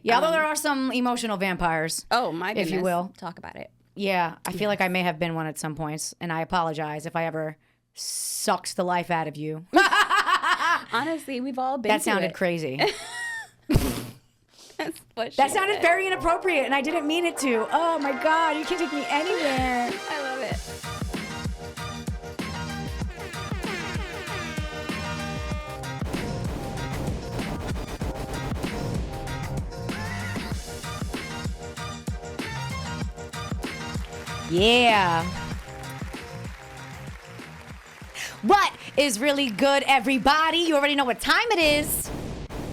Yeah, although there are some emotional vampires. Oh, my goodness. If you will. Talk about it. Yeah, I feel like I may have been one at some points, and I apologize if I ever sucked the life out of you. Honestly, we've all been That through sounded it. crazy. That's what she That sounded said. very inappropriate, and I didn't mean it to. Oh my God, you can take me anywhere. I love it. Yeah. What is really good, everybody? You already know what time it is.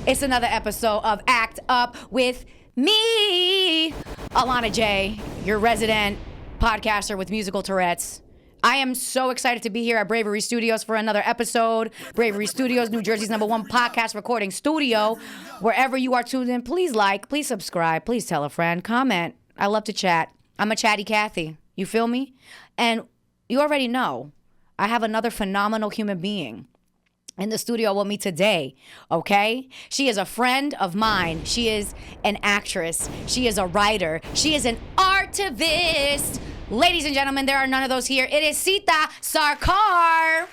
It's another episode of Act Up with me, Alana J, your resident podcaster with musical Tourette's. I am so excited to be here at Bravery Studios for another episode. Bravery Studios, New Jersey's #1 podcast recording studio. Wherever you are tuned in, please like, please subscribe, please tell a friend, comment. I love to chat. I'm a chatty Cathy. You feel me? And you already know, I have another phenomenal human being in the studio with me today, okay? She is a friend of mine. She is an actress. She is a writer. She is an artivist. Ladies and gentlemen, there are none of those here. It is Sita Sarkar.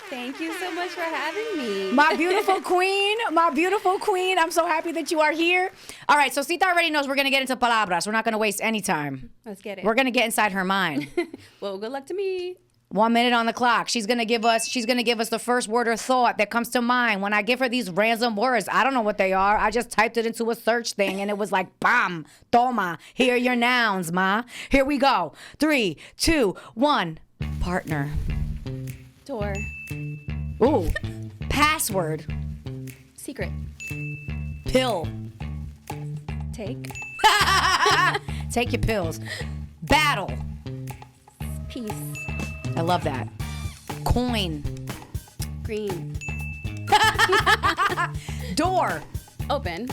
Thank you so much for having me. My beautiful queen. My beautiful queen. I'm so happy that you are here. All right, so Sita already knows we're going to get into palabras. We're not going to waste any time. Let's get it. We're going to get inside her mind. Well, good luck to me. 1 minute on the clock. She's gonna give us the first word or thought that comes to mind. When I give her these random words, I don't know what they are. I just typed it into a search thing and it was like, bam, toma. Here are your nouns, ma. Here we go. 3, 2, 1. Partner. Door. Ooh. Password. Secret. Pill. Take. Take your pills. Battle. Peace. I love that. Coin. Green. Door. Open.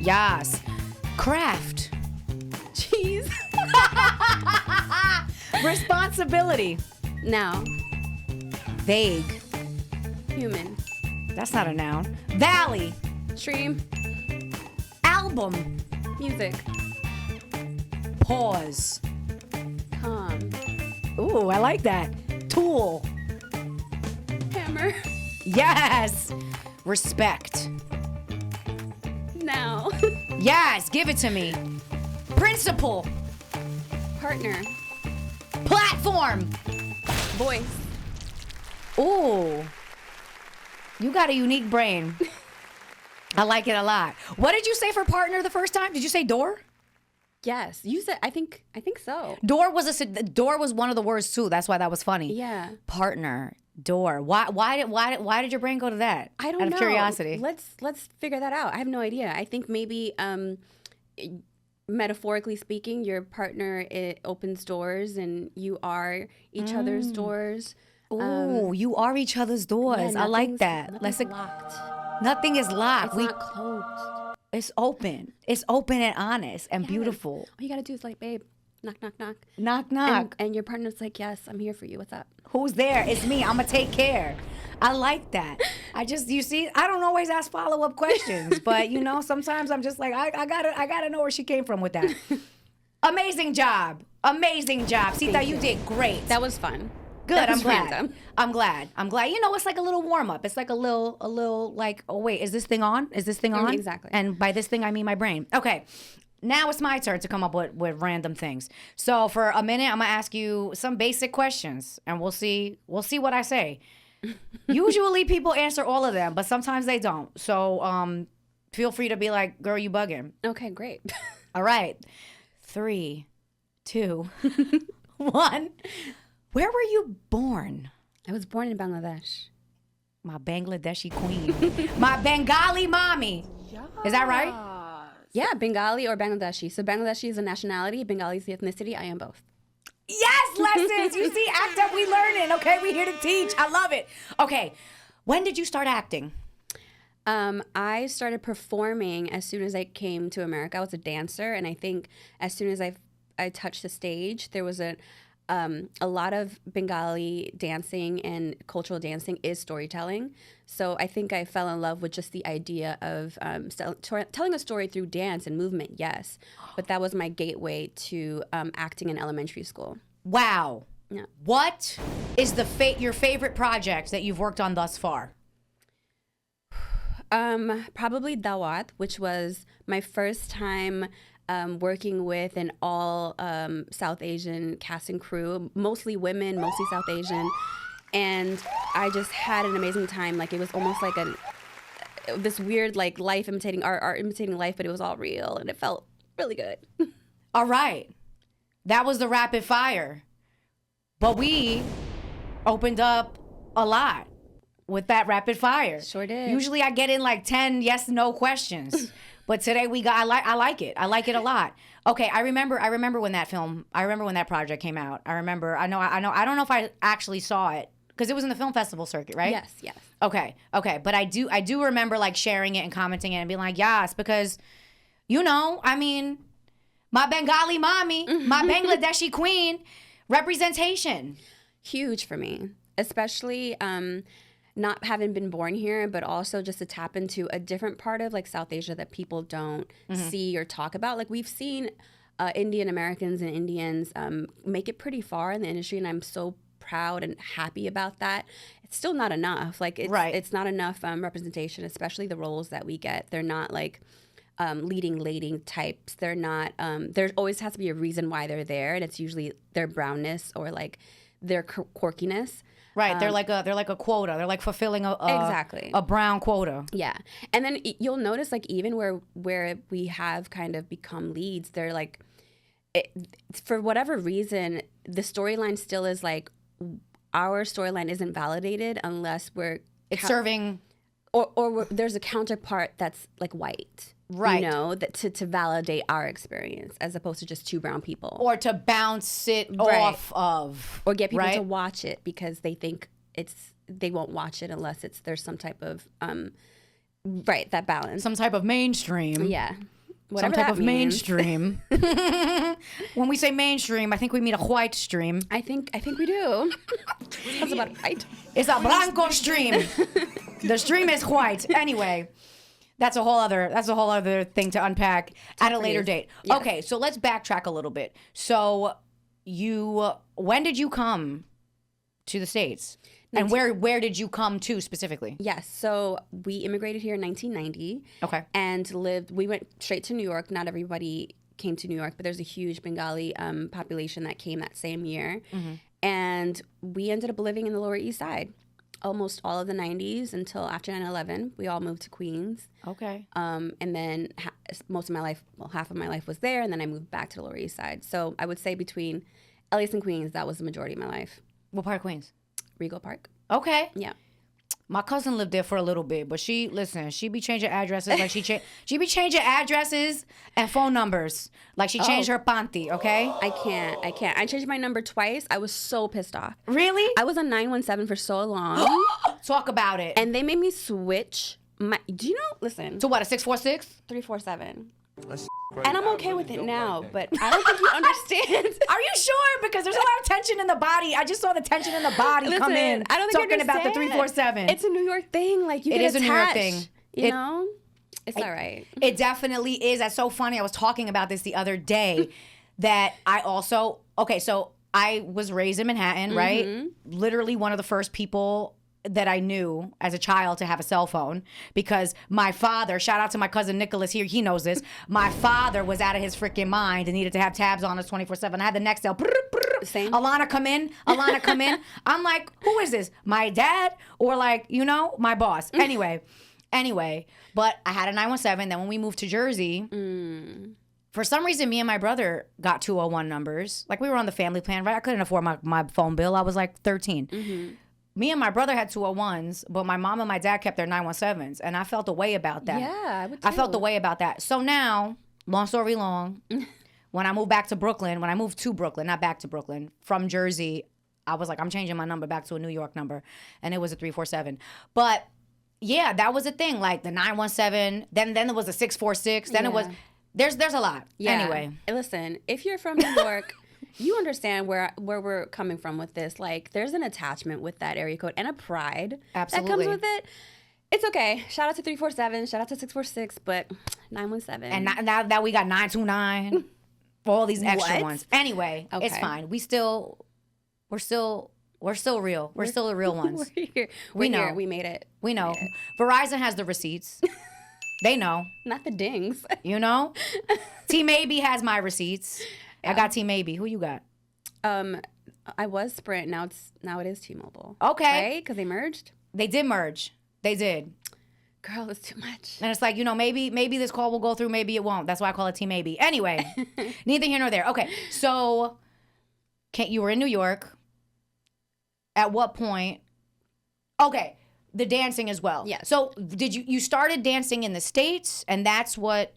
Yas. Craft. Cheese. Responsibility. Now. Vague. Human. That's not a noun. Valley. Stream. Album. Music. Pause. Calm. Ooh, I like that. Tool. Hammer. Yes. Respect. Now. Yes, give it to me. Principle. Partner. Platform. Voice. Ooh. You got a unique brain. I like it a lot. What did you say for partner the first time? Did you say door? Yes. You said, I think so. Door was one of the words too. That's why that was funny. Yeah. Partner, door. Why did your brain go to that? I don't know. Out of curiosity. Let's figure that out. I have no idea. I think maybe metaphorically speaking, your partner, it opens doors and you are each other's doors. Ooh, you are each other's doors. Yeah, I like that. Nothing's locked. Nothing is locked. It's not closed. It's open. It's open and honest and beautiful. All you gotta do is like, babe, knock, knock, knock. Knock, knock. And your partner's like, yes, I'm here for you. What's up? Who's there? It's me. I'm going to take care. I like that. You see, I don't always ask follow-up questions, but sometimes I'm just like, I gotta know where she came from with that. Amazing job. Sita, you did great. That was fun. Good. That I'm was glad. random. I'm glad. It's like a little warm up. It's like a little like, oh wait, is this thing on? Exactly. And by this thing, I mean my brain. Okay. Now it's my turn to come up with random things. So for a minute, I'm gonna ask you some basic questions, and we'll see what I say. Usually people answer all of them, but sometimes they don't. So feel free to be like, girl, you bugging. Okay, great. All right. 3, 2, 1. Where were you born? I was born in Bangladesh. My Bangladeshi queen. My Bengali mommy. Is that right? Yeah, Bengali or Bangladeshi. So Bangladeshi is a nationality, Bengali is the ethnicity. I am both. Yes, lessons. You see, act up, we learning. Okay, we here to teach. I love it. Okay, when did you start acting? I started performing as soon as I came to America. I was a dancer, and I think as soon as I touched the stage, there was a lot of Bengali dancing and cultural dancing is storytelling. So I think I fell in love with just the idea of telling a story through dance and movement, yes. But that was my gateway to acting in elementary school. Wow. Yeah. What is your favorite project that you've worked on thus far? Probably Dawat, which was my first time working with an all South Asian cast and crew, mostly women, mostly South Asian. And I just had an amazing time. Like, it was almost like this weird, like, life imitating art imitating life, but it was all real, and it felt really good. All right. That was the rapid fire. But we opened up a lot with that rapid fire. Sure did. Usually I get in like 10 yes no questions. But today we got I like it. I like it a lot. Okay, I remember when that project came out. I don't know if I actually saw it because it was in the film festival circuit, right? Yes. Okay. But I do remember like sharing it and commenting it and being like, yes, because I mean, my Bengali mommy, my Bangladeshi queen, representation. Huge for me, especially not having been born here, but also just to tap into a different part of like South Asia that people don't see or talk about. Like, we've seen Indian Americans and Indians make it pretty far in the industry, and I'm so proud and happy about that. It's still not enough. Like, it's not enough representation, especially the roles that we get. They're not like leading lady types. They're not. There always has to be a reason why they're there, and it's usually their brownness or like their quirkiness. Right, they're like a quota. They're like fulfilling exactly a brown quota. Yeah, and then you'll notice like even where we have kind of become leads, they're like, for whatever reason, the storyline still is like our storyline isn't validated unless we're serving or there's a counterpart that's like white. Right. That to validate our experience as opposed to just two brown people. Or to bounce it off of. Or get people to watch it because they think they won't watch it unless there's some type of, that balance. Some type of mainstream. Yeah. Some type of mainstream. When we say mainstream, I think we mean a white stream. I think we do. That's about white. It's a blanco stream. The stream is white. Anyway. That's a whole other thing to unpack at a later date. Yes. Okay, so let's backtrack a little bit. So when did you come to the States? And where did you come to specifically? Yes, so we immigrated here in 1990. Okay. And we went straight to New York. Not everybody came to New York, but there's a huge Bengali population that came that same year. Mm-hmm. And we ended up living in the Lower East Side. Almost all of the 90s until after 9/11. We all moved to Queens. Okay. And then most of my life, half of my life was there, and then I moved back to the Lower East Side. So I would say between LA and Queens, that was the majority of my life. What part of Queens? Regal Park. Okay. Yeah. My cousin lived there for a little bit, but she be changing addresses like she be changing addresses and phone numbers like she changed her panty, okay? I can't. I changed my number twice. I was so pissed off. Really? I was on 917 for so long. Talk about it. And they made me switch do you know, listen. To what, a 646? 347. And I'm okay with it now, but I don't think you understand. Are you sure? Because there's a lot of tension in the body. I just saw the tension in the body come in. I don't think talking about the 347. It's a New York thing. Like, you it get is attached, a New York thing. You know? It's all right. It definitely is. That's so funny. I was talking about this the other day that I also, so I was raised in Manhattan, right? Literally one of the first people that I knew as a child to have a cell phone, because my father, shout out to my cousin Nicholas here, he knows this, my father was out of his freaking mind and needed to have tabs on us 24/7. I had the Nextel. Same. Alana, come in. I'm like, who is this? My dad or like, my boss? Anyway, but I had a 917. Then when we moved to Jersey, for some reason, me and my brother got 201 numbers. Like, we were on the family plan, right? I couldn't afford my phone bill. I was like 13. Me and my brother had 201s, but my mom and my dad kept their 917s, and I felt a way about that. Yeah, I would too. I felt a way about that. So now, long story long, when I moved to Brooklyn, not back to Brooklyn, from Jersey, I was like, I'm changing my number back to a New York number, and it was a 347. But yeah, that was a thing, like the 917, then there was a 646, then it was, there's a lot. Yeah. Anyway. Listen, if you're from New York, you understand where we're coming from with this. Like, there's an attachment with that area code and a pride that comes with it. It's okay. Shout out to 347. Shout out to 646. But 917. And now that we got 929, all these extra ones. Anyway, it's fine. We're still real. We're still the real ones. We're here. We know. Here. We made it. We know. Verizon has the receipts. They know. Not the dings. You know? T-Maybe has my receipts. Yeah. I got T-Maybe. Who you got? I was Sprint. Now it is T-Mobile. Okay. Right? Because they merged? They did merge. They did. Girl, it's too much. And it's like, maybe this call will go through, maybe it won't. That's why I call it T-Maybe. Anyway, neither here nor there. Okay, so you were in New York. At what point? Okay, the dancing as well. Yes. So did you started dancing in the States, and that's what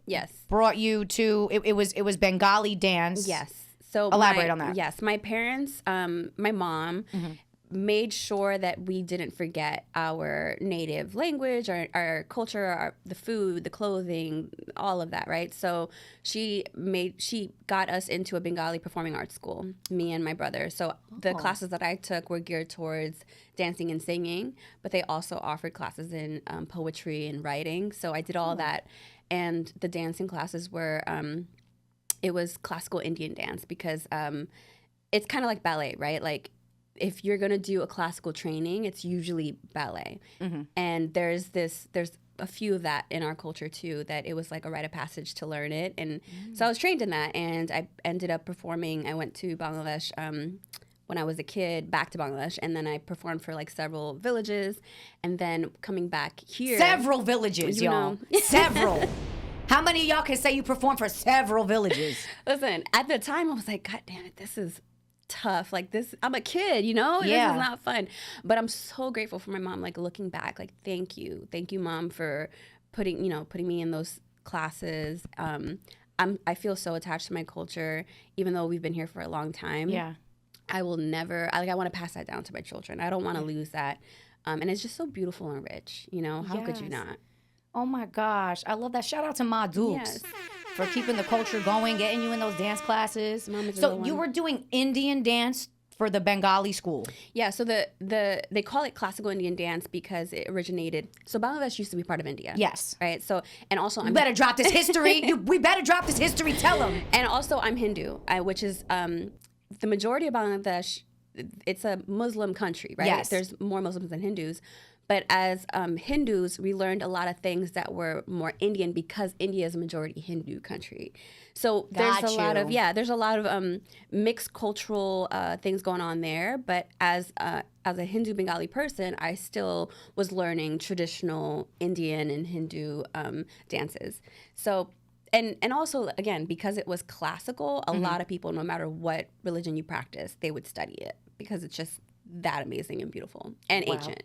brought you to it was Bengali dance. Yes. So elaborate on that. Yes, my parents, my mom made sure that we didn't forget our native language, our culture, the food, the clothing, all of that, right? So she got us into a Bengali performing arts school, me and my brother. So the classes that I took were geared towards dancing and singing, but they also offered classes in poetry and writing. So I did all that. And the dancing classes were, it was classical Indian dance because it's kind of like ballet, right? Like, if you're going to do a classical training, it's usually ballet. And there's a few of that in our culture too, that it was like a rite of passage to learn it. And so I was trained in that, and I ended up performing. I went to Bangladesh when I was a kid, back to Bangladesh, and then I performed for like several villages, and then coming back here. Several villages, y'all. Several. How many of y'all can say you performed for several villages? Listen, at the time I was like, God damn it, this is tough. Like, this, I'm a kid, you know? Yeah. This is not fun. But I'm so grateful for my mom, like, looking back, like, thank you, Mom, for putting me in those classes. I feel so attached to my culture, even though we've been here for a long time. Yeah. I will never, I want to pass that down to my children. I don't want to lose that. And it's just so beautiful and rich, you know? How could you not? Oh my gosh, I love that. Shout out to Ma Dukes for keeping the culture going, getting you in those dance classes. So you were doing Indian dance for the Bengali school. Yeah, so they call it classical Indian dance because it originated. So Bangladesh used to be part of India. Yes. Right. So, and also we better drop this history. We better drop this history. Tell them. And also I'm Hindu, which is the majority of Bangladesh. It's a Muslim country, right? Yes. There's more Muslims than Hindus. But as Hindus, we learned a lot of things that were more Indian because India is a majority Hindu country. So there's a lot of mixed cultural things going on there. But as a Hindu Bengali person, I still was learning traditional Indian and Hindu dances. So and also, again, because it was classical, a lot of people, no matter what religion you practice, they would study it because it's just that amazing and beautiful and ancient.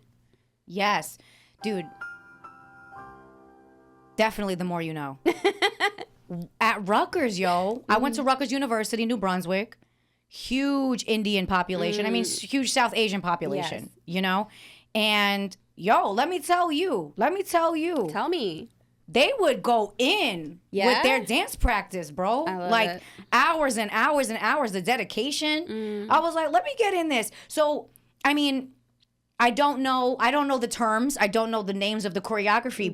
Yes. Dude, definitely the more you know. At Rutgers, yo. I went to Rutgers University, New Brunswick. Huge Indian population. I mean, huge South Asian population, you know? And, yo, let me tell you. Tell me. They would go in with their dance practice, bro. I love it. Hours and hours and hours, the dedication. I was like, let me get in this. So, I mean, I don't know the terms. I don't know the names of the choreography,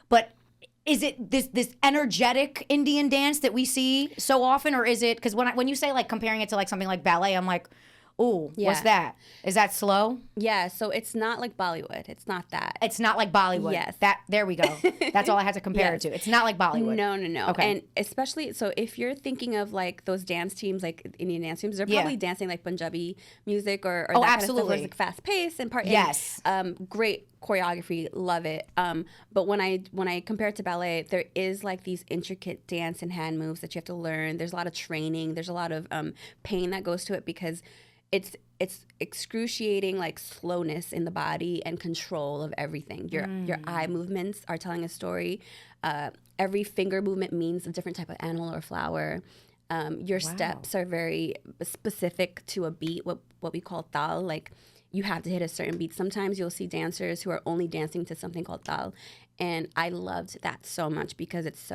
but is it this energetic Indian dance that we see so often, or is it, because when you say like comparing it to like something like ballet, I'm like, ooh, what's that? Is that slow? Yeah, so it's not like Bollywood. It's not that. It's not like Bollywood. Yes. There we go. That's all I had to compare it to. It's not like Bollywood. No. Okay. And especially, so if you're thinking of like those dance teams, like Indian dance teams, they're probably dancing like Punjabi music or that absolutely. kind of stuff where it's like fast paced and part. Yes. Great choreography, love it. But when I compare it to ballet, there is like these intricate dance and hand moves that you have to learn. There's a lot of training. There's a lot of pain that goes to it because it's excruciating like slowness in the body and control of everything. Your eye movements are telling a story. Every finger movement means a different type of animal or flower. Your steps are very specific to a beat, what we call tal. Like you have to hit a certain beat. Sometimes you'll see dancers who are only dancing to something called tal, and I loved that so much because it's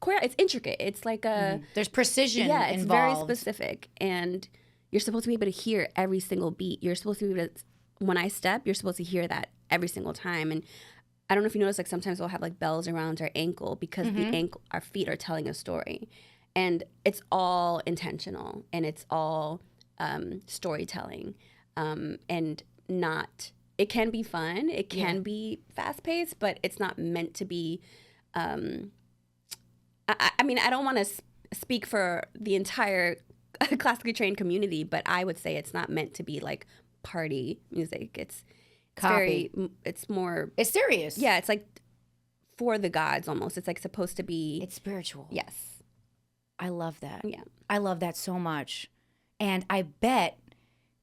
it's intricate. It's like a There's precision it's involved. very specific, and you're supposed to be able to hear every single beat. You're supposed to be able to, when I step, you're supposed to hear that every single time. And I don't know if you notice, like sometimes we'll have like bells around our ankle because our feet are telling a story, and it's all intentional and it's all storytelling, and not. It can be fun. It can be fast paced, but it's not meant to be. I mean, I don't want to speak for the entire classically trained community, but I would say it's not meant to be like party music. It's very, it's more. It's serious. Yeah, it's like for the gods almost. It's like supposed to be. It's spiritual. Yes. I love that. Yeah. I love that so much. And I bet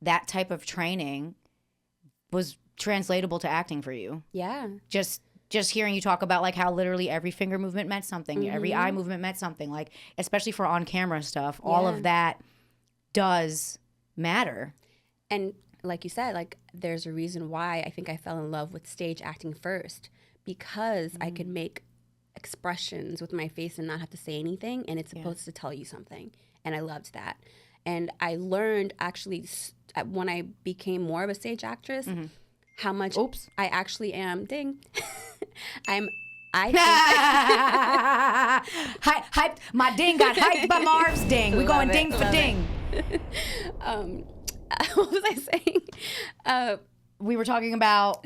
that type of training was translatable to acting for you. Yeah. Just hearing you talk about like how literally every finger movement meant something, every eye movement meant something, like especially for on camera stuff, all of that does matter. And like you said, like there's a reason why I think I fell in love with stage acting first, because I could make expressions with my face and not have to say anything, and it's supposed to tell you something. And I loved that. And I learned actually when I became more of a stage actress, how much I actually am. Ding. Hype. My ding got hyped by Marv's ding. We're going ding for ding. What was I saying? We were talking about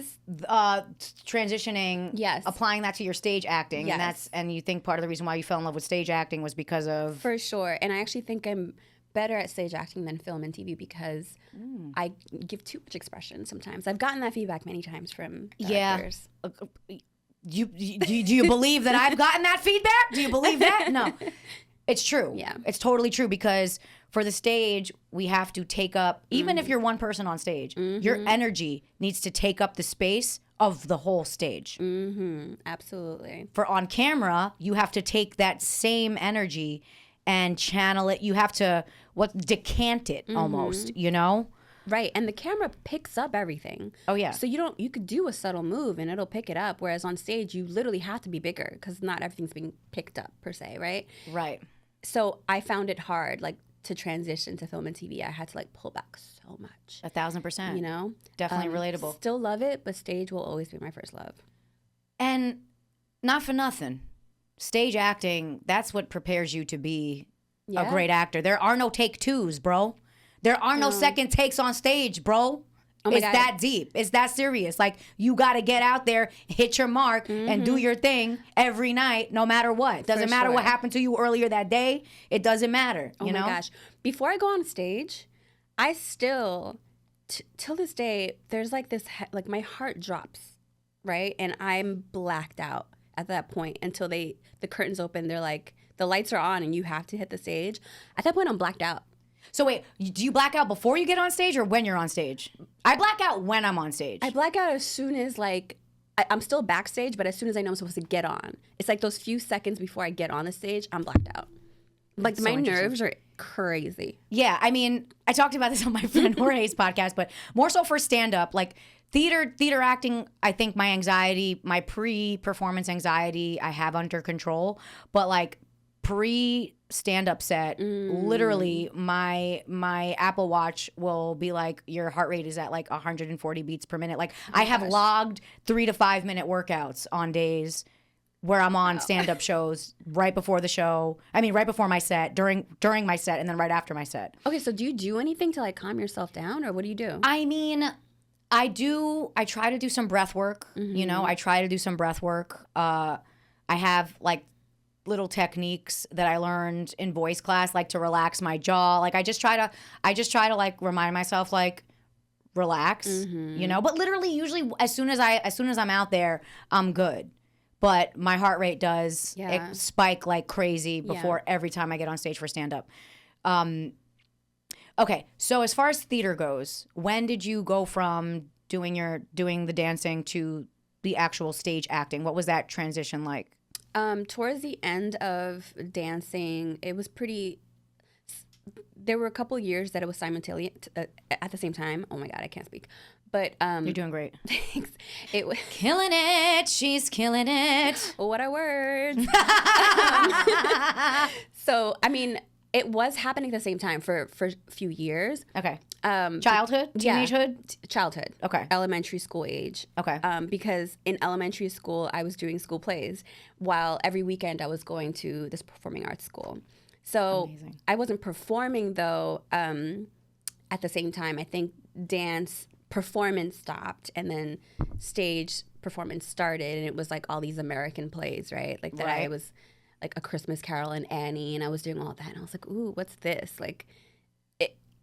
transitioning, Yes. applying that to your stage acting, Yes. and you think part of the reason why you fell in love with stage acting was because of For sure. And I actually think I'm better at stage acting than film and TV because I give too much expression sometimes. I've gotten that feedback many times from directors. Do you believe that I've gotten that feedback? Do you believe that? No. It's true. Yeah. It's totally true, because for the stage, we have to take up, even if you're one person on stage, your energy needs to take up the space of the whole stage. Absolutely. For on camera, you have to take that same energy and channel it. You have to decant it almost, you know? Right. And the camera picks up everything. Oh, yeah. So you could do a subtle move and it'll pick it up. Whereas on stage, you literally have to be bigger because not everything's being picked up per se, right? Right. So I found it hard, like, to transition to film and TV. I had to like pull back so much. 1,000%. You know? Definitely relatable. Still love it, but stage will always be my first love. And not for nothing, stage acting, that's what prepares you to be a great actor. There are no take twos, bro. There are no second takes on stage, bro. Oh my it's God. that deep. It's that serious. Like, you got to get out there, hit your mark, and do your thing every night, no matter what. Doesn't matter what happened to you earlier that day. It doesn't matter. You know? Oh my gosh. Before I go on stage, I still, till this day, there's like this, like my heart drops, right? And I'm blacked out at that point until the curtains open. They're like, the lights are on and you have to hit the stage. At that point, I'm blacked out. So wait, do you black out before you get on stage or when you're on stage? I black out when I'm on stage. I black out as soon as like, I'm still backstage, but as soon as I know I'm supposed to get on. It's like those few seconds before I get on the stage, I'm blacked out. Like That's my so interesting. nerves are crazy. Yeah, I mean, I talked about this on my friend Jorge's podcast, but more so for stand-up, like theater acting, I think my anxiety, my pre-performance anxiety, I have under control. But like pre-stand-up set, literally my Apple Watch will be like, your heart rate is at like 140 beats per minute. Like I have logged 3 to 5 minute workouts on days where I'm on stand-up shows right before the show. I mean, right before my set, during my set, and then right after my set. Okay, so do you do anything to like calm yourself down, or what do you do? I mean, I try to do some breath work. You know, I try to do some breath work. I have like little techniques that I learned in voice class, like to relax my jaw. Like I just try to like remind myself, like, relax, you know. But literally, usually as soon as I'm out there, I'm good. But my heart rate does spike like crazy before every time I get on stage for stand up. Okay, so as far as theater goes, when did you go from doing the dancing to the actual stage acting? What was that transition like? Towards the end of dancing, it was pretty. There were a couple years that it was simultaneous at the same time. Oh my God, I can't speak. But You're doing great. thanks. It was Killing it. She's killing it. what are words? So I mean, it was happening at the same time for a few years. Okay. Childhood? Teenagehood? Childhood. Okay. Elementary school age. Okay. Because in elementary school, I was doing school plays, while every weekend I was going to this performing arts school. So Amazing. I wasn't performing, though, at the same time. I think dance performance stopped, and then stage performance started, and it was like all these American plays, right? Like that I Right. was like A Christmas Carol and Annie, and I was doing all that, and I was like, ooh, what's this? Like,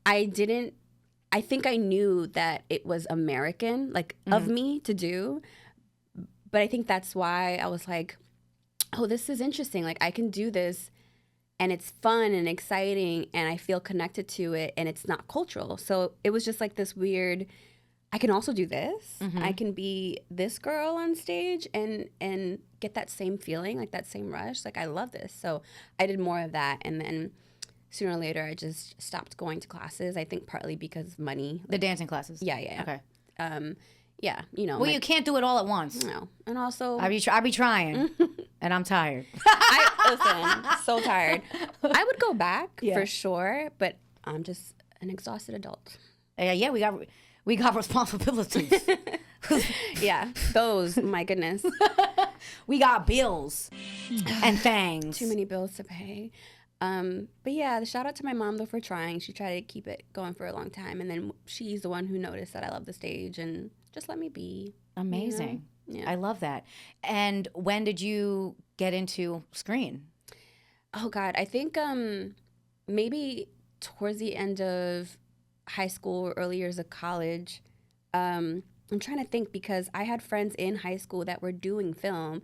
I think I knew that it was American, like, of me to do. But I think that's why I was like, oh, this is interesting. Like, I can do this, and it's fun and exciting, and I feel connected to it, and it's not cultural. So it was just like this weird, I can also do this. I can be this girl on stage and get that same feeling, like that same rush. Like, I love this. So I did more of that, and then sooner or later, I just stopped going to classes. I think partly because of money. The dancing classes? Yeah. Okay. Yeah, you know. Well, you can't do it all at once. No. And also, I be trying, and I'm tired. listen, so tired. I would go back for sure, but I'm just an exhausted adult. Yeah, we got responsibilities. Yeah, those, my goodness. We got bills and things. Too many bills to pay. But yeah, the shout out to my mom though for trying. She tried to keep it going for a long time, and then she's the one who noticed that I love the stage and just let me be. Amazing. You know? Yeah. I love that. And when did you get into screen? Oh God, I think maybe towards the end of high school or early years of college. I'm trying to think because I had friends in high school that were doing film,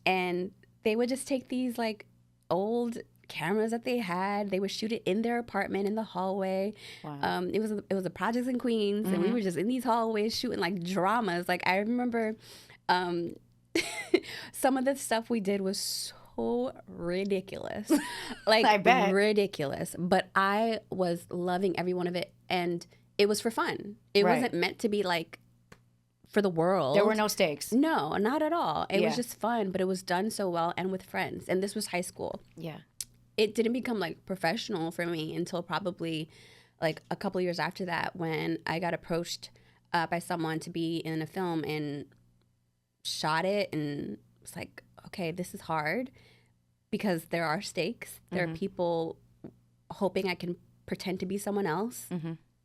and they would just take these like old cameras that they had. They would shoot it in their apartment in the hallway. Wow. It was a Projects in Queens, and we were just in these hallways shooting like dramas. Like I remember, some of the stuff we did was so ridiculous, like I bet. ridiculous. But I was loving every one of it, and it was for fun. It Right. wasn't meant to be like for the world. There were no stakes. No, not at all. It Yeah. was just fun, but it was done so well and with friends. And this was high school. Yeah. It didn't become like professional for me until probably like a couple years after that, when I got approached by someone to be in a film and shot it, and was like, okay, this is hard because there are stakes. There are people hoping I can pretend to be someone else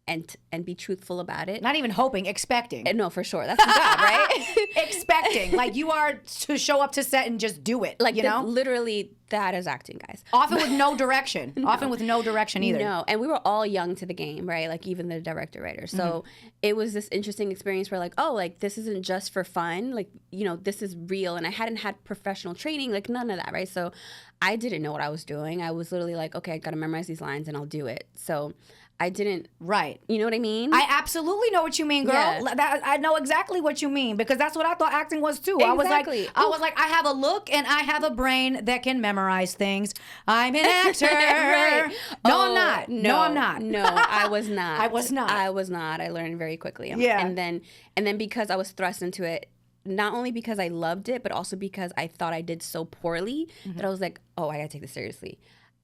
and be truthful about it. Not even hoping, expecting. No, for sure. That's the job, right? Expecting. Like you are to show up to set and just do it. Like, you know? literally, that is acting, guys. Often with no direction. Often with no direction either. No, and we were all young to the game, right? Like even the director, writer. So it was this interesting experience where like, oh, like this isn't just for fun. Like, you know, this is real. And I hadn't had professional training, like none of that, right? So I didn't know what I was doing. I was literally like, okay, I got to memorize these lines and I'll do it. So I didn't, Right. you know what I mean? I absolutely know what you mean, girl. Yeah. I know exactly what you mean because that's what I thought acting was too. Exactly. I was like, I have a look and I have a brain that can memorize things. I'm an actor. Right. No, Oh, I'm not. No, I'm not. No, I was not. I was not. I was not. I learned very quickly. Yeah. And then because I was thrust into it, not only because I loved it, but also because I thought I did so poorly that I was like, oh, I gotta take this seriously.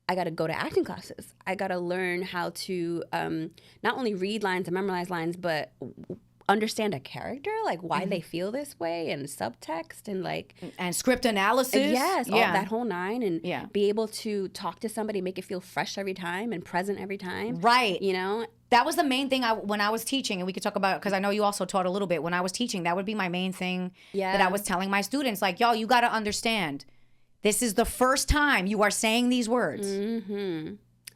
I got to go to acting classes. I got to learn how to not only read lines and memorize lines, but understand a character, like why they feel this way, and subtext, and like And script analysis. yes, all that whole nine, and Yeah. be able to talk to somebody, make it feel fresh every time and present every time. Right. You know? That was the main thing when I was teaching, and we could talk about, because I know you also taught a little bit. When I was teaching, that would be my main thing that I was telling my students. Like, y'all, you got to understand, this is the first time you are saying these words.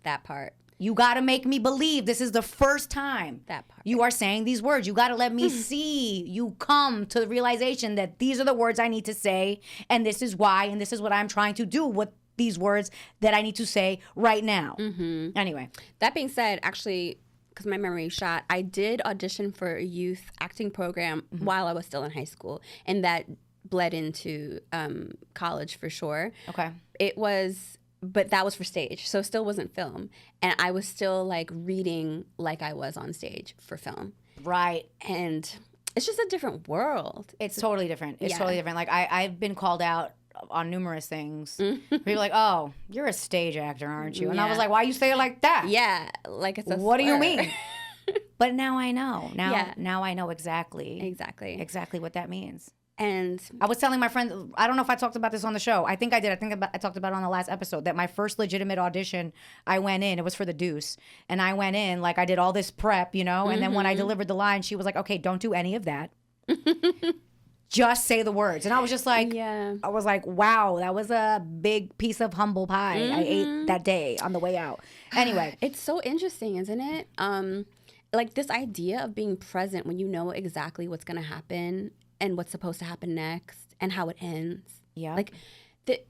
That part. You got to make me believe this is the first time That part. you are saying these words. You got to let me see you come to the realization that ththese are the words I need to say, and this is why, and this is what I'm trying to do with these words that I need to say right now. Anyway. That being said, actually, because my memory is shot, I did audition for a youth acting program while I was still in high school, and that bled into college for sure. Okay. But that was for stage, so it still wasn't film, and I was still like reading like I was on stage for film. Right. And it's just a different world. It's totally different. It's Yeah. totally different. Like I've been called out on numerous things. People are like, "Oh, you're a stage actor, aren't you?" And I was Yeah. like, "Why you say it like that?" Yeah, like it's a What do you slur. mean? But now I know. Yeah. Now I know exactly what that means. And I was telling my friend, I don't know if I talked about this on the show. I think I did. I talked about it on the last episode, that my first legitimate audition, I went in, it was for the Deuce. And I went in, like I did all this prep, and then when I delivered the line, she was like, "Okay, don't do any of that. Just say the words." And I was just like, yeah. I was like, wow, that was a big piece of humble pie I ate that day on the way out. Anyway. It's so interesting, isn't it? Like this idea of being present when you know exactly what's going to happen and what's supposed to happen next and how it ends. Yeah. Like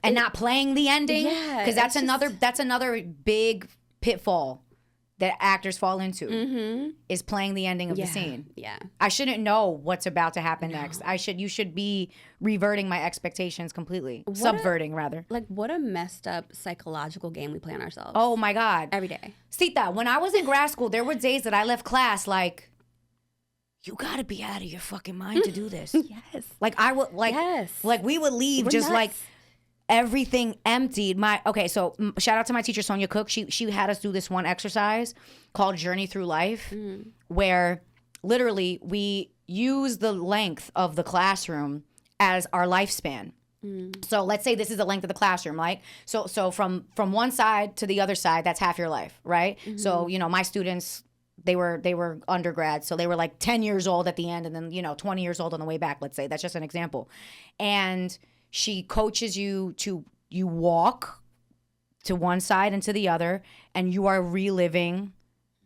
And not playing the ending. Yeah, Because that's it's just- another big pitfall that actors fall into, is playing the ending of the scene. Yeah. I shouldn't know what's about to happen next. You should be reverting my expectations completely. Subverting, rather. Like what a messed up psychological game we play on ourselves. Oh my God. Every day. Sita, when I was in grad school, there were days that I left class like, you gotta be out of your fucking mind to do this. Yes. Like I would Yes. like we would leave We're just nuts. like everything emptied. So shout out to my teacher Sonia Cook. She had us do this one exercise called Journey Through Life, where literally we use the length of the classroom as our lifespan. So let's say this is the length of the classroom, like so from one side to the other side, that's half your life, right? So my students, they were undergrads, so they were like 10 years old at the end, and then 20 years old on the way back. Let's say that's just an example, and she coaches you to walk to one side and to the other, and you are reliving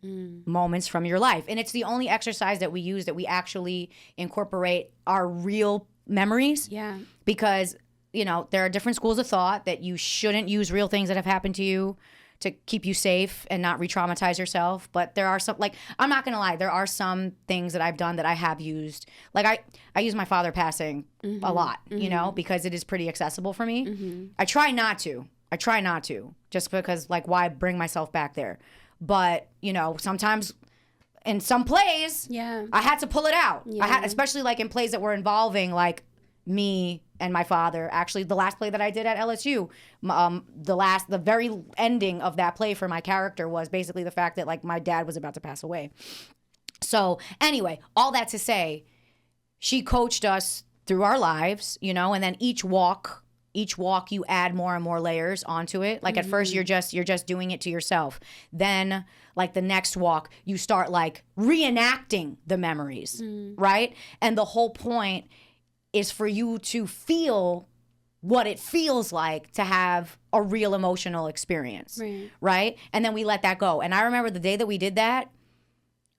moments from your life. And it's the only exercise that we use that we actually incorporate our real memories. Yeah. Because, there are different schools of thought that you shouldn't use real things that have happened to you to keep you safe and not re-traumatize yourself. But there are some, like, I'm not gonna lie, there are some things that I've done that I have used. Like I use my father passing a lot, because it is pretty accessible for me. I try not to, just because, like, why bring myself back there? But, sometimes in some plays, Yeah. I had to pull it out. Yeah. Especially like in plays that were involving like me and my father. Actually, the last play that I did at LSU, the very ending of that play for my character was basically the fact that like my dad was about to pass away. So anyway, all that to say, she coached us through our lives, and then each walk you add more and more layers onto it. Like at first you're just doing it to yourself. Then like the next walk you start like reenacting the memories, right? And the whole point is for you to feel what it feels like to have a real emotional experience, right? And then we let that go. And I remember the day that we did that,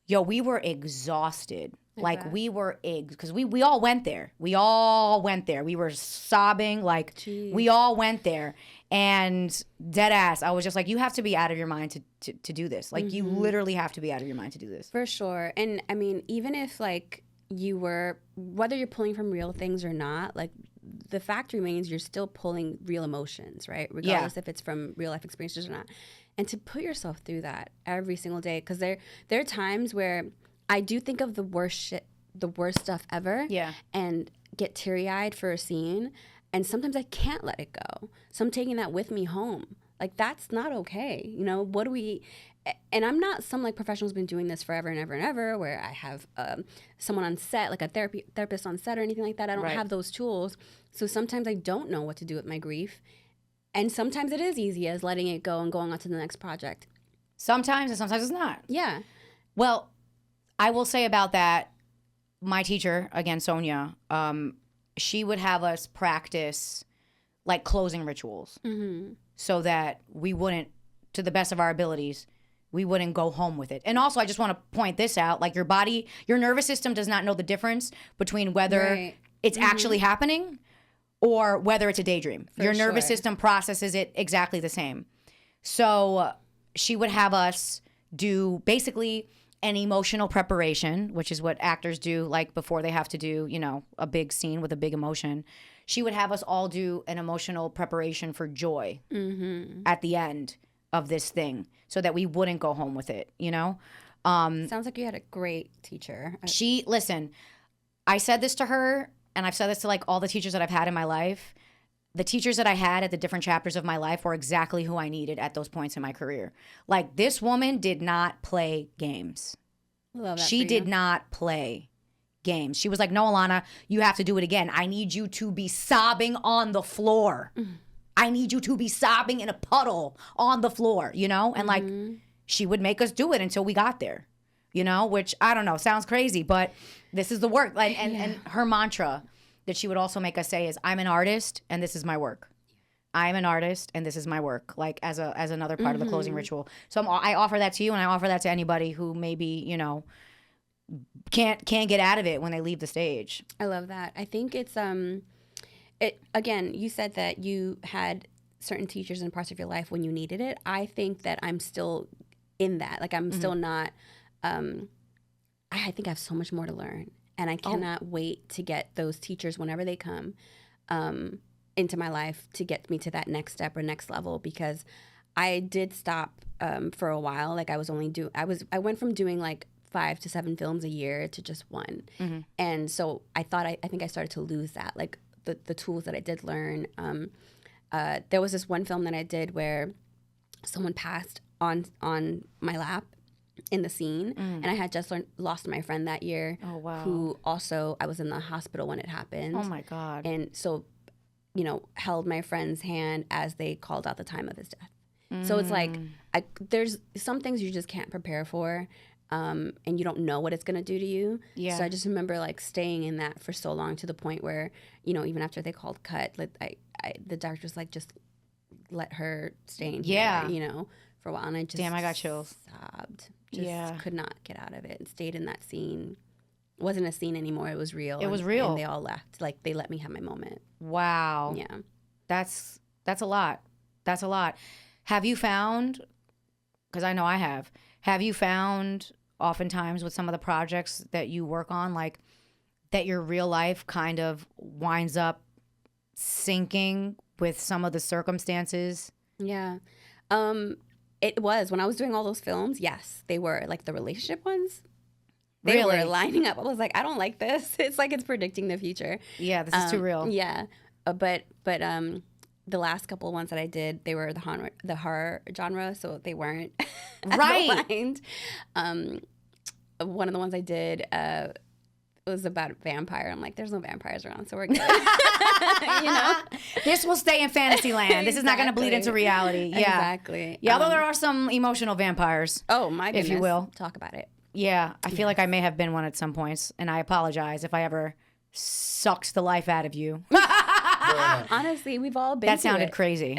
we were exhausted. Like we were because we all went there. We were sobbing. Like we all went there. And dead ass, I was just like, you have to be out of your mind to do this. Like you literally have to be out of your mind to do this. For sure. And I mean, even if like whether you're pulling from real things or not, like the fact remains you're still pulling real emotions, right? Regardless if it's from real life experiences or not. And to put yourself through that every single day, because there are times where I do think of the worst stuff ever, and get teary-eyed for a scene, and sometimes I can't let it go. So I'm taking that with me home. Like that's not okay. What do we? And I'm not some like professional who's been doing this forever and ever and ever, where I have someone on set, like a therapist on set or anything like that. I don't have those tools. So sometimes I don't know what to do with my grief. And sometimes it is easy as letting it go and going on to the next project. Sometimes, and sometimes it's not. Yeah. Well, I will say about that, my teacher, again, Sonia, she would have us practice like closing rituals so that we wouldn't, to the best of our abilities, we wouldn't go home with it. And also, I just want to point this out, like your nervous system does not know the difference between whether it's actually happening or whether it's a daydream. Your nervous system processes it exactly the same. So she would have us do basically an emotional preparation, which is what actors do, like before they have to do, a big scene with a big emotion. She would have us all do an emotional preparation for joy at the end of this thing so that we wouldn't go home with it, Sounds like you had a great teacher. Listen, I said this to her, and I've said this to like all the teachers that I've had in my life. The teachers that I had at the different chapters of my life were exactly who I needed at those points in my career. Like, this woman did not play games. Love that She for did you. not play games. She was like, no, Alana, you have to do it again. I need you to be sobbing on the floor. I need you to be sobbing in a puddle on the floor, you know? And like, she would make us do it until we got there, you know? Which, I don't know, sounds crazy, but this is the work. Like, and her mantra that she would also make us say is, I'm an artist and this is my work. I'm an artist and this is my work, like as another part of the closing ritual. So I offer that to you, and I offer that to anybody who maybe, you know, can't get out of it when they leave the stage. I love that. I think it's again, you said that you had certain teachers in parts of your life when you needed it. I think that I'm still in that. Like, I'm still not I think I have so much more to learn, and I cannot wait to get those teachers whenever they come into my life to get me to that next step or next level, because I did stop for a while. Like, I went from doing like 5 to 7 films a year to just one. And so I think I started to lose that, like the tools that I did learn. There was this one film that I did where someone passed on my lap in the scene, and I had just lost my friend that year. Oh, wow. Who also, I was in the hospital when it happened. Oh my God. And so, you know, held my friend's hand as they called out the time of his death. So it's like, there's some things you just can't prepare for, and you don't know what it's going to do to you. Yeah. So I just remember like staying in that for so long, to the point where, you know, even after they called cut, like the doctor was like, just let her stay in here, you know, for a while. And I just Damn, I got chills. Sobbed. Just could not get out of it, and stayed in that scene. It wasn't a scene anymore. It was real. It was real. And they all left. Like, they let me have my moment. Wow. Yeah. That's a lot. That's a lot. Have you found, because I know I have you found oftentimes with some of the projects that you work on, like, that your real life kind of winds up sinking with some of the circumstances? Yeah. It was, when I was doing all those films, yes, they were like the relationship ones. They were lining up. I was like, I don't like this. It's like it's predicting the future. Yeah, this is too real. Yeah. But the last couple ones that I did, they were the horror genre, so they weren't Right. aligned. One of the ones I did was about a vampire. I'm like, there's no vampires around, so we're good. You know? This will stay in fantasy land. This is not going to bleed into reality. Yeah. Exactly. Yeah, although there are some emotional vampires. Oh, my goodness. If you will. Talk about it. Yeah, I feel like I may have been one at some points, and I apologize if I ever sucks the life out of you. Honestly, we've all been That through sounded it. crazy.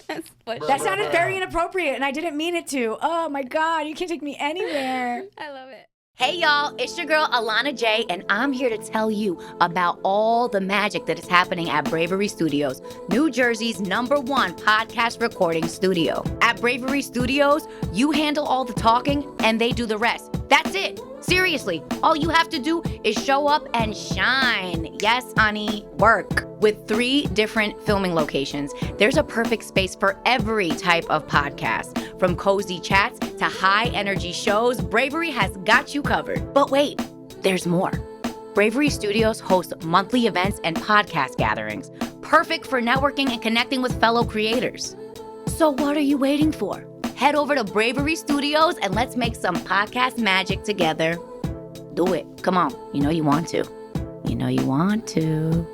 That sounded very inappropriate, and I didn't mean it to. Oh my God, you can't take me anywhere. I love it. Hey y'all, it's your girl Alana J, and I'm here to tell you about all the magic that is happening at Bravery Studios, New Jersey's #1 podcast recording studio. At Bravery Studios, you handle all the talking and they do the rest. That's it. Seriously, all you have to do is show up and shine. Yes, honey, work. With 3 different filming locations, there's a perfect space for every type of podcast. From cozy chats to high-energy shows, Bravery has got you covered. But wait, there's more. Bravery Studios hosts monthly events and podcast gatherings, perfect for networking and connecting with fellow creators. So what are you waiting for? Head over to Bravery Studios and let's make some podcast magic together. Do it. Come on. You know you want to. You know you want to.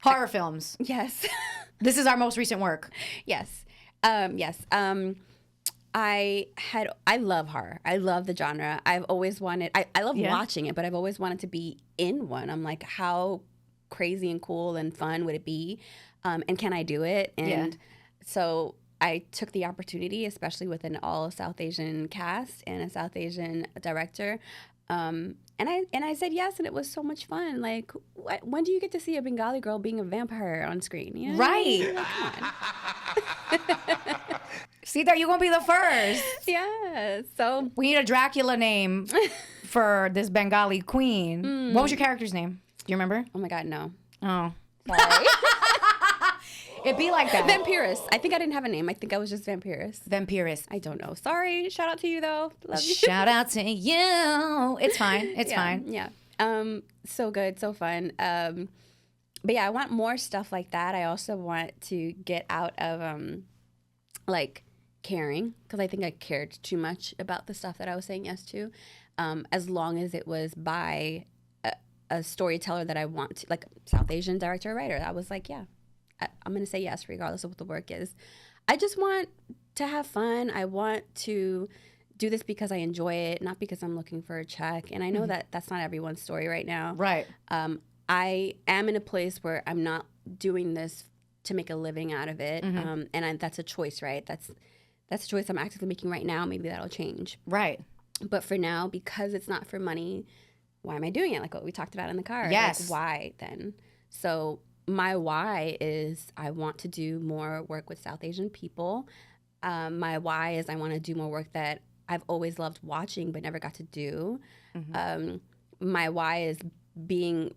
Horror films. Yes. This is our most recent work. Yes. Yes. I love horror. I love the genre. I've always wanted, I love watching it, but I've always wanted to be in one. I'm like, how crazy and cool and fun would it be? And can I do it? And so I took the opportunity, especially with an all South Asian cast and a South Asian director. And I said yes, and it was so much fun. Like, when do you get to see a Bengali girl being a vampire on screen? You know? Right. Like, come on. Sita, you're going to be the first. Yeah. So We need a Dracula name for this Bengali queen. What was your character's name? Do you remember? oh my God, no. Oh. Sorry. It be like that. Vampirus. I think I didn't have a name. I think I was just Vampirus. Vampirus. I don't know. Sorry. Shout out to you though. Love you. Shout out to you. It's fine. It's fine. Yeah. So good. So fun. But yeah, I want more stuff like that. I also want to get out of like caring, because I think I cared too much about the stuff that I was saying yes to, as long as it was by a storyteller that I want to, like South Asian director or writer. I was like, yeah, I'm going to say yes regardless of what the work is. I just want to have fun. I want to do this because I enjoy it, not because I'm looking for a check. And I know that that's not everyone's story right now. Right. I am in a place where I'm not doing this to make a living out of it. That's a choice, right? That's a choice I'm actively making right now. Maybe that'll change. Right. But for now, because it's not for money, why am I doing it? Like what we talked about in the car. Yes. Like, why then? So my why is I want to do more work with South Asian people. My why is I want to do more work that I've always loved watching but never got to do. My why is being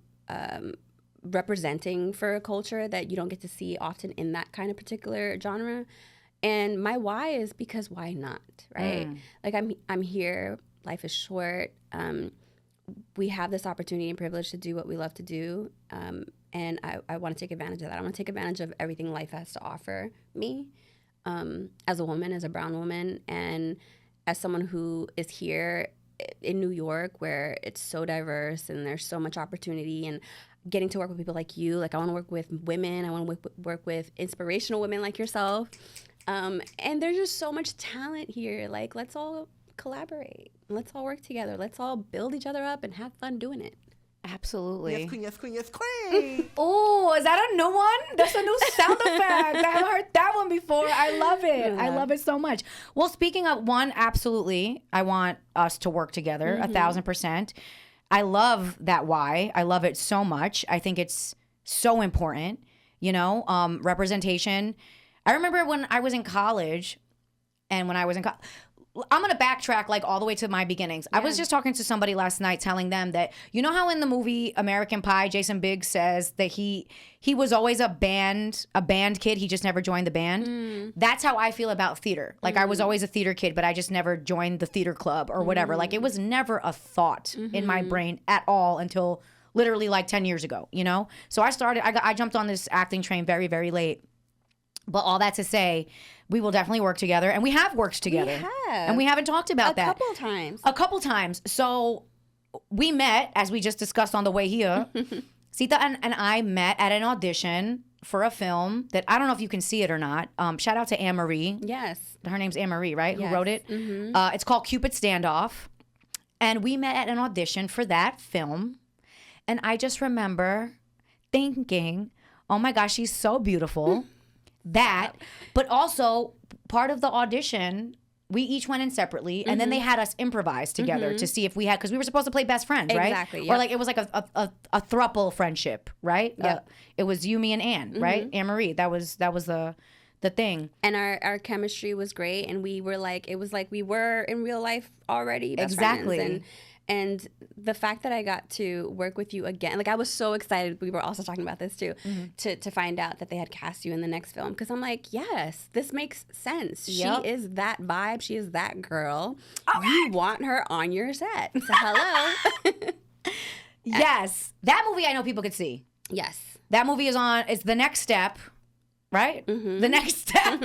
representing for a culture that you don't get to see often in that kind of particular genre. And my why is because why not, right? Like I'm here. Life is short. We have this opportunity and privilege to do what we love to do, and I want to take advantage of that. I want to take advantage of everything life has to offer me, as a woman, as a brown woman, and as someone who is here in New York, where it's so diverse and there's so much opportunity, and getting to work with people like you. Like I want to work with women. I want to work with inspirational women like yourself. And there's just so much talent here. Like, let's all collaborate. Let's all work together. Let's all build each other up and have fun doing it. Absolutely. Yes, queen, yes, queen, yes, queen. Oh, is that a new one? That's a new sound effect. I haven't heard that one before. I love it. I love it so much. Well, speaking of one, absolutely. I want us to work together 1,000%. I love that why. I love it so much. I think it's so important, representation. I remember when I was in college, and when I was in college, I'm going to backtrack like all the way to my beginnings. Yeah. I was just talking to somebody last night telling them that, you know how in the movie American Pie, Jason Biggs says that he was always a band kid. He just never joined the band. That's how I feel about theater. Like I was always a theater kid, but I just never joined the theater club or whatever. Like it was never a thought in my brain at all until literally like 10 years ago, So I jumped on this acting train very, very late. But all that to say, we will definitely work together. And we have worked together. We have. And we haven't talked about that. A couple times. So we met, as we just discussed on the way here. Sita and I met at an audition for a film that I don't know if you can see it or not. Shout out to Anne-Marie. Yes. Her name's Anne-Marie, right? Yes. Who wrote it. It's called Cupid Standoff. And we met at an audition for that film. And I just remember thinking, oh my gosh, she's so beautiful. But also part of the audition, we each went in separately, and then they had us improvise together to see if we had, because we were supposed to play best friends, right? Exactly. Yep. Or like it was like a throuple friendship, right? Yeah. It was you, me, and Anne, right? Anne Marie. That was the thing. And our chemistry was great, and we were like, it was like we were in real life already best friends. And the fact that I got to work with you again, like I was so excited. We were also talking about this too, to find out that they had cast you in the next film. Because I'm like, yes, this makes sense. Yep. She is that vibe. She is that girl. Okay. You want her on your set. So hello. Yes. That movie I know people could see. Yes. That movie is on, it's The Next Step, right? The Next Step.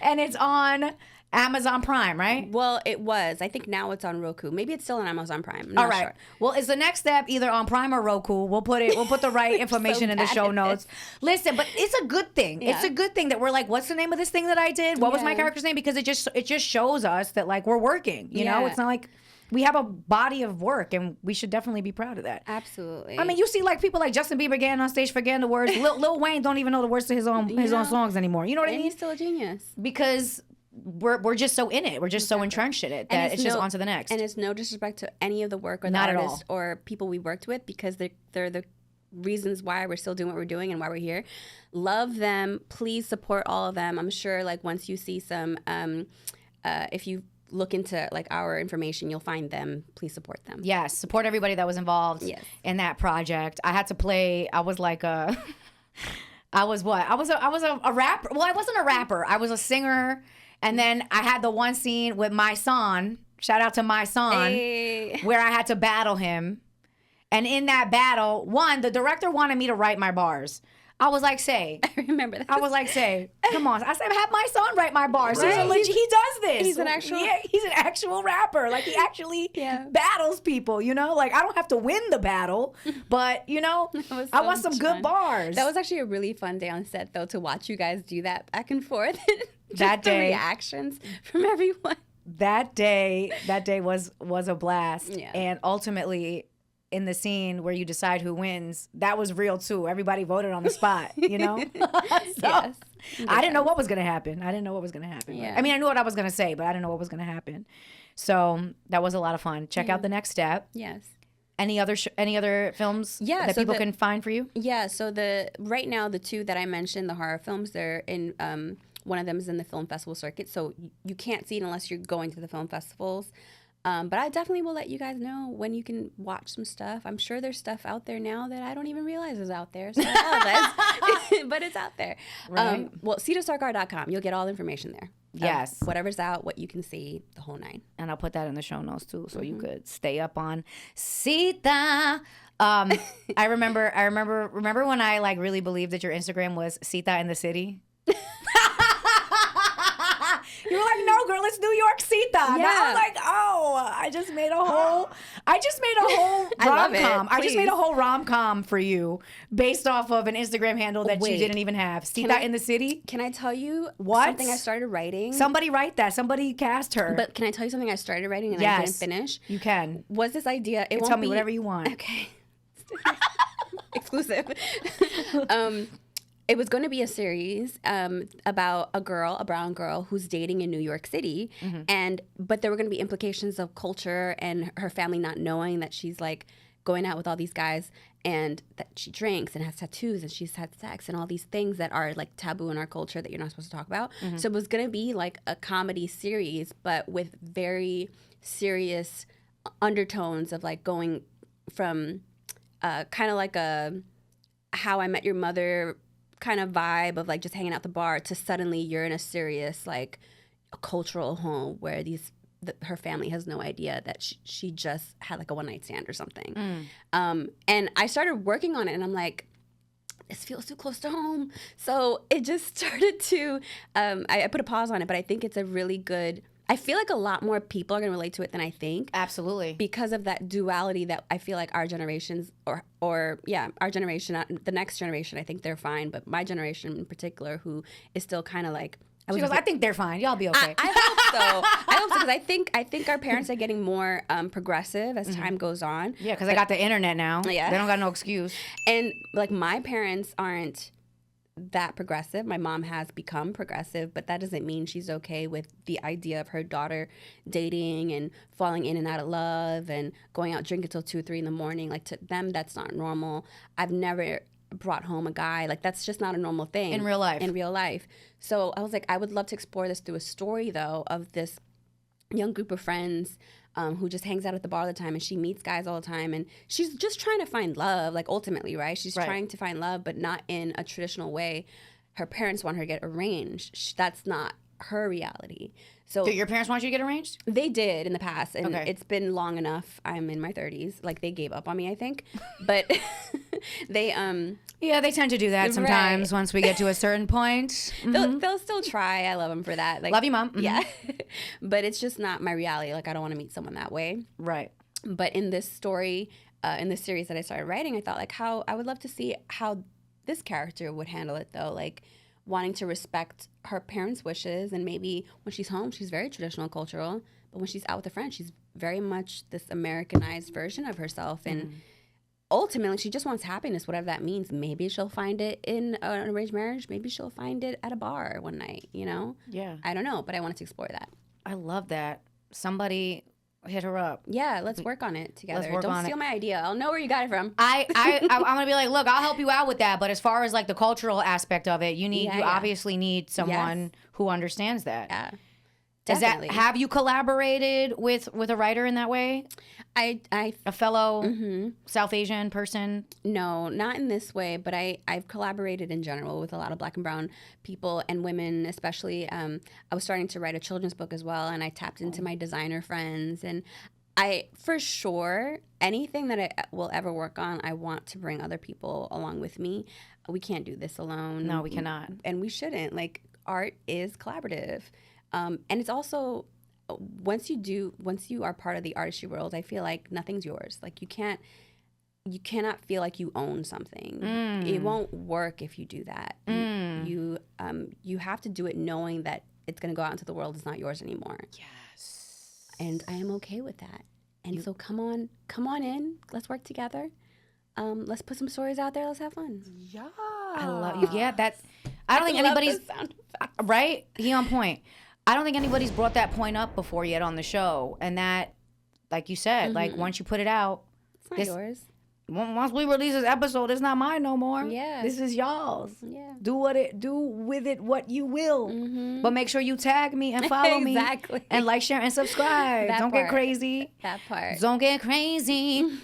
And it's on Amazon Prime, right? Well, it was. I think now it's on Roku. Maybe it's still on Amazon Prime. All right. Sure. Well, it's The Next Step either on Prime or Roku. We'll put the right information in the show notes. Listen, but it's a good thing. Yeah. It's a good thing that we're like, what's the name of this thing that I did? What was my character's name? Because it just shows us that like we're working. You know, it's not like we have a body of work, and we should definitely be proud of that. Absolutely. I mean, you see like people like Justin Bieber getting on stage forgetting the words. Lil Wayne don't even know the words to his own songs anymore. You know what I mean? He's still a genius. Because we're just so in it. We're just so entrenched in it that it's just on to the next. And it's no disrespect to any of the work or the artists or people we worked with, because they're the reasons why we're still doing what we're doing and why we're here. Love them. Please support all of them. I'm sure like once you see some, if you look into like our information, you'll find them. Please support them. Yes, support everybody that was involved in that project. I had to play, I was like a I was what? I was a rapper. Well, I wasn't a rapper. I was a singer. And then I had the one scene with my son. Shout out to my son, Hey. where I had to battle him. And in that battle, the director wanted me to write my bars. I was like, say. I remember that. I was like, say, come on. I said, have my son write my bars. Right. He does this. He's an actual- Yeah, he's an actual rapper. Like, he actually battles people, you know? Like, I don't have to win the battle, but, you know, I want some good bars. That was actually a really fun day on set, though, to watch you guys do that back and forth. Just That the day. reactions from everyone. That day was a blast. Yeah. And ultimately, in the scene where you decide who wins, that was real too. Everybody voted on the spot, you know? Yes. I didn't know what was going to happen. Yeah. I mean, I knew what I was going to say, but I didn't know what was going to happen. So that was a lot of fun. Check out The Next Step. Yes. Any other films Yeah, that so people can find for you? Yeah, so right now the two that I mentioned, the horror films, they're in one of them is in the film festival circuit, so you can't see it unless you're going to the film festivals. But I definitely will let you guys know when you can watch some stuff. I'm sure there's stuff out there now that I don't even realize is out there. So but it's out there. Right. Well, sitasarkar.com. You'll get all the information there. Yes. Whatever's out, what you can see, the whole nine. And I'll put that in the show notes too, so you could stay up on Sita. I remember when I like really believed that your Instagram was Sita in the City. You were like, no, girl, it's New York Sita. Yeah. And I was like, oh, I just made a whole I love it. rom-com. I just made a Please. whole rom-com for you based off of an Instagram handle that you didn't even have. Sita in the City. Can I tell you What? something I started writing? Somebody write that. Somebody cast her. But can I tell you something I started writing and I Yes. didn't finish? You can. Was this idea? It won't Tell me be whatever you want. Okay. Exclusive. It was going to be a series about a brown girl who's dating in New York City, but there were going to be implications of culture and her family not knowing that she's like going out with all these guys and that she drinks and has tattoos and she's had sex and all these things that are like taboo in our culture that you're not supposed to talk about. So it was going to be like a comedy series, but with very serious undertones of like going from kind of like a How I Met Your Mother kind of vibe of like just hanging out the bar to suddenly you're in a serious like a cultural home where her family has no idea that she just had like a one night stand or something. And I started working on it and I'm like, this feels too close to home. So it just started to, I put a pause on it, but I think it's a really good, I feel like a lot more people are going to relate to it than I think. Absolutely. Because of that duality that I feel like our generations our generation, the next generation, I think they're fine. But my generation in particular, who is still kind of like, She goes, I think they're fine. Y'all be okay. I hope so. I hope so because I think our parents are getting more progressive as time goes on. Yeah, because they got the internet now. Yeah. They don't got no excuse. And like my parents aren't that progressive. My mom has become progressive, but that doesn't mean she's okay with the idea of her daughter dating and falling in and out of love and going out drinking till 2 or 3 in the morning. Like to them, that's not normal. I've never brought home a guy. Like that's just not a normal thing. In real life. So I was like, I would love to explore this through a story though of this young group of friends who just hangs out at the bar all the time and she meets guys all the time and she's just trying to find love, like ultimately, right? She's trying to find love, but not in a traditional way. Her parents want her to get arranged. That's not her reality. So Did your parents want you to get arranged? they did in the past, and Okay. it's been long enough. I'm in my 30s. Like they gave up on me, I think. But they Yeah, they tend to do that sometimes Right. once we get to a certain point. they'll still try. I love them for that. Like, Love you, Mom. Mhm. Yeah. But it's just not my reality. Like I don't want to meet someone that way. Right. But in this story, in this series that I started writing, I thought like how I would love to see how this character would handle it though. Like wanting to respect her parents' wishes, and maybe when she's home, she's very traditional cultural, but when she's out with a friend, she's very much this Americanized version of herself. And ultimately, she just wants happiness, whatever that means. Maybe she'll find it in an arranged marriage. Maybe she'll find it at a bar one night, you know? Yeah. I don't know, but I wanted to explore that. I love that. Somebody hit her up. Yeah, let's work on it together. work Don't on steal it. my idea. I'll know where you got it from. I'm gonna be like, look, I'll help you out with that, but as far as like the cultural aspect of it, you Yeah. obviously need someone Yes. who understands that. Yeah. Definitely. Have you collaborated with a writer in that way? I A fellow South Asian person? No, not in this way, but I've collaborated in general with a lot of Black and brown people and women, especially. I was starting to write a children's book as well, and I tapped into my designer friends. And for sure, anything that I will ever work on, I want to bring other people along with me. We can't do this alone. No, we cannot. And we shouldn't. Like, art is collaborative. And it's also, once you are part of the artistry world, I feel like nothing's yours. Like, you cannot feel like you own something. It won't work if you do that. You have to do it knowing that it's going to go out into the world. It's not yours anymore. Yes. And I am okay with that. And so come on in. Let's work together. Let's put some stories out there. Let's have fun. Yeah. I love you. Yeah, I don't think anybody's right. He on point. I don't think anybody's brought that point up before yet on the show, and that, like you said, like once you put it out, It's not yours. Once we release this episode, it's not mine no more. Yeah. This is y'all's. Yeah. Do with it what you will. But make sure you tag me and follow me. Exactly. And like, share, and subscribe. That Don't get part. crazy. That part. Don't get crazy.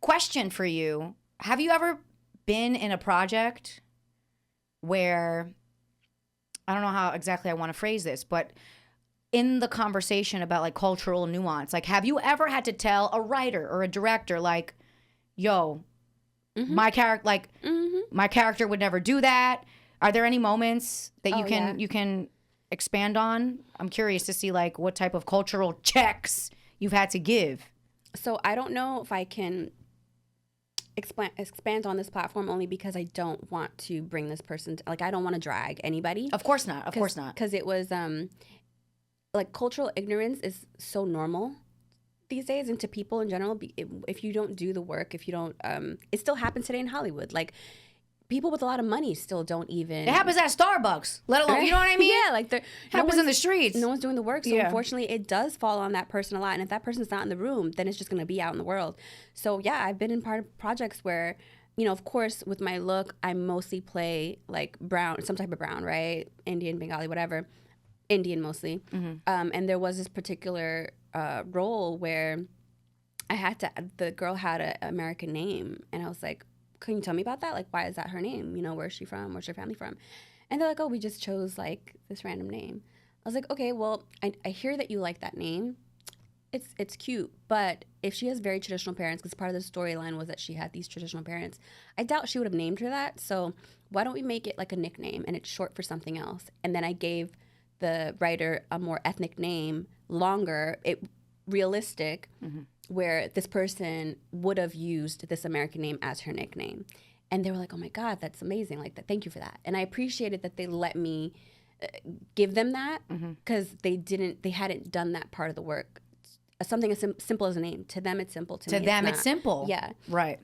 Question for you. Have you ever been in a project where, I don't know how exactly I want to phrase this, but in the conversation about like cultural nuance, like have you ever had to tell a writer or a director like, yo, my character would never do that? Are there any moments that you can expand on? I'm curious to see like what type of cultural checks you've had to give. So I don't know if I can expand on this platform, only because I don't want to bring this person to, like, I don't want to drag anybody. Of course not. Of course not. Because it was like, cultural ignorance is so normal these days, and to people in general, if you don't do the work, if you don't, it still happens today in Hollywood. Like, people with a lot of money still don't even. It happens at Starbucks, let alone, you know what I mean? Yeah, like, happens in the streets. No one's doing the work, so unfortunately, it does fall on that person a lot. And if that person's not in the room, then it's just going to be out in the world. So yeah, I've been in part of projects where, you know, of course, with my look, I mostly play like brown, some type of brown, right? Indian, Bengali, whatever. Indian mostly. And there was this particular role where the girl had an American name, and I was like, can you tell me about that? Like, why is that her name? You know, where's she from? Where's her family from? And they're like, oh, we just chose like this random name. I was like, okay, well, I hear that you like that name. It's cute, but if she has very traditional parents, because part of the storyline was that she had these traditional parents, I doubt she would have named her that. So why don't we make it like a nickname, and it's short for something else? And then I gave the writer a more ethnic name, longer, realistic, where this person would have used this American name as her nickname. And they were like, oh my God, that's amazing. Like, that, thank you for that. And I appreciated that they let me give them that, because they hadn't done that part of the work. Something as simple as a name. To them, it's simple. To me, them, it's simple. Yeah. Right.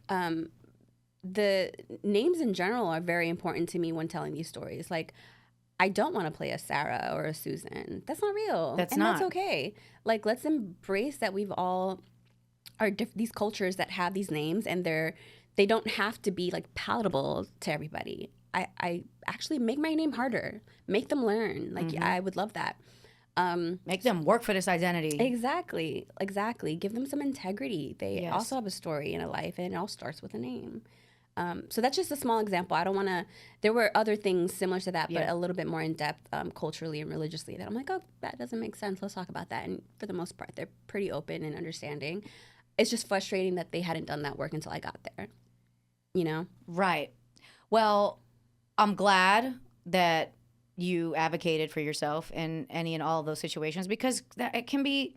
The names in general are very important to me when telling these stories. Like, I don't want to play a Sarah or a Susan. That's not real. That's okay. Like, let's embrace that we've all are these cultures that have these names, and they don't have to be like palatable to everybody. I actually make my name harder. Make them learn. Like, I would love that. Make them work for this identity. Exactly. Give them some integrity. They also have a story and a life, and it all starts with a name. So that's just a small example. I don't want to. There were other things similar to that, but a little bit more in depth, culturally and religiously. That I'm like, oh, that doesn't make sense. Let's talk about that. And for the most part, they're pretty open and understanding. It's just frustrating that they hadn't done that work until I got there. You know? Right. Well, I'm glad that you advocated for yourself in any and all of those situations, because it can be,